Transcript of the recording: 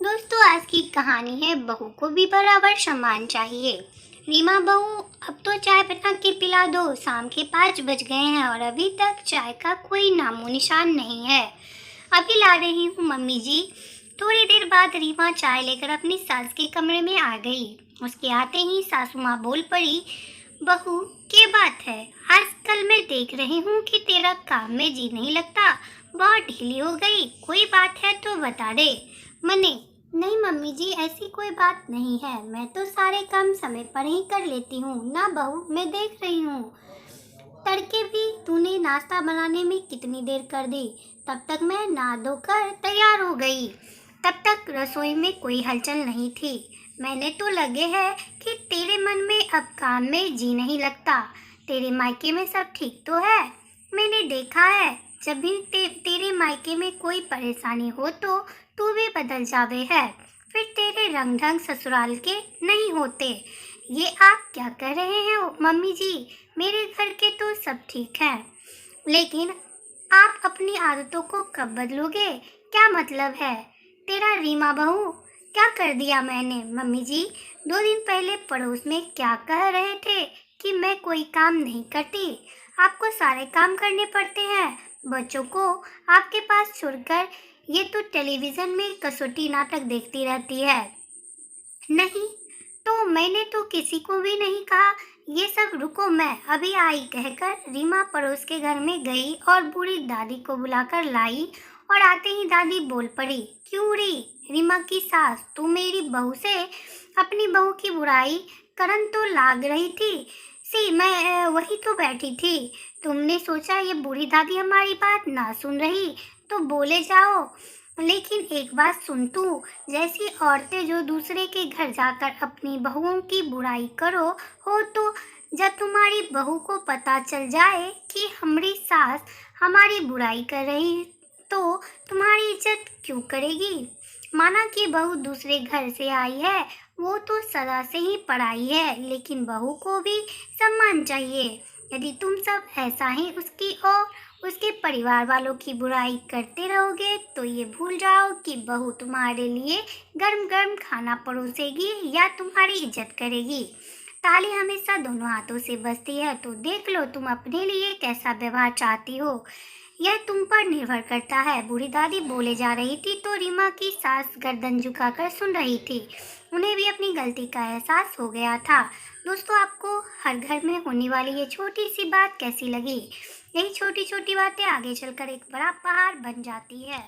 दोस्तों आज की कहानी है बहू को भी बराबर सम्मान चाहिए। रीमा बहू, अब तो चाय बना के पिला दो। शाम के 5 बज गए हैं और अभी तक चाय का कोई नामो निशान नहीं है। अभी ला रही हूँ मम्मी जी। थोड़ी देर बाद रीमा चाय लेकर अपनी सास के कमरे में आ गई। उसके आते ही सासू माँ बोल पड़ी, बहू क्या बात है, आजकल मैं देख रही हूँ कि तेरा काम में जी नहीं लगता, बहुत ढीली हो गई। कोई बात है तो बता दे। मने, नहीं मम्मी जी, ऐसी कोई बात नहीं है, मैं तो सारे काम समय पर ही कर लेती हूँ ना बहू। मैं देख रही हूँ तड़के भी तूने नाश्ता बनाने में कितनी देर कर दी। तब तक मैं नहा धोकर तैयार हो गई। तब तक रसोई में कोई हलचल नहीं थी। मैंने तो लगे है कि तेरे मन में अब काम में जी नहीं लगता। तेरे मायके में सब ठीक तो है। मैंने देखा है जब भी तेरे मायके में कोई परेशानी हो तो तू भी बदल जावे है। फिर तेरे रंग ढंग ससुराल के नहीं होते। ये आप क्या कह रहे हैं मम्मी जी? मेरे घर के तो सब ठीक है, लेकिन आप अपनी आदतों को कब बदलोगे? क्या मतलब है तेरा रीमा बहू? क्या कर दिया मैंने मम्मी जी? 2 दिन पहले पड़ोस में क्या कह रहे थे कि मैं कोई काम नहीं करती। आपको सारे काम करने पड़ते हैं। बच्चों को आपके पास छोड़कर ये तो टेलीविजन में कसौटी नाटक देखती रहती है। नहीं तो मैंने तो किसी को भी नहीं कहा। ये सब रुको, मैं अभी आई कहकर रीमा पड़ोस के घर में गई और बूढ़ी दादी को बुलाकर लाई। और आते ही दादी बोल पड़ी, क्यों री रीमा की सास, तू मेरी बहू से अपनी बहू की बुराई करन तो लाग रही थी। सी मैं वही तो बैठी थी। तुमने सोचा ये बूढ़ी दादी हमारी बात ना सुन रही तो बोले जाओ। लेकिन एक बात सुन तू, जैसी औरतें जो दूसरे के घर जाकर अपनी बहुओं की बुराई करो हो, तो जब तुम्हारी बहू को पता चल जाए कि हमारी सास हमारी बुराई कर रही तो तुम्हारी इज्जत क्यों करेगी? माना कि बहू दूसरे घर से आई है, वो तो सदा से ही पराई है, लेकिन बहू को भी सम्मान चाहिए। यदि तुम सब ऐसा ही उसकी और उसके परिवार वालों की बुराई करते रहोगे तो ये भूल जाओ कि बहू तुम्हारे लिए गर्म गर्म खाना परोसेगी या तुम्हारी इज्जत करेगी। ताली हमेशा दोनों हाथों से बजती है, तो देख लो तुम अपने लिए कैसा व्यवहार चाहती हो। यह तुम पर निर्भर करता है। बूढ़ी दादी बोले जा रही थी तो रीमा की सास गर्दन झुकाकर सुन रही थी। उन्हें भी अपनी गलती का एहसास हो गया था। दोस्तों, आपको हर घर में होने वाली ये छोटी सी बात कैसी लगी? यही छोटी छोटी बातें आगे चलकर एक बड़ा पहाड़ बन जाती है।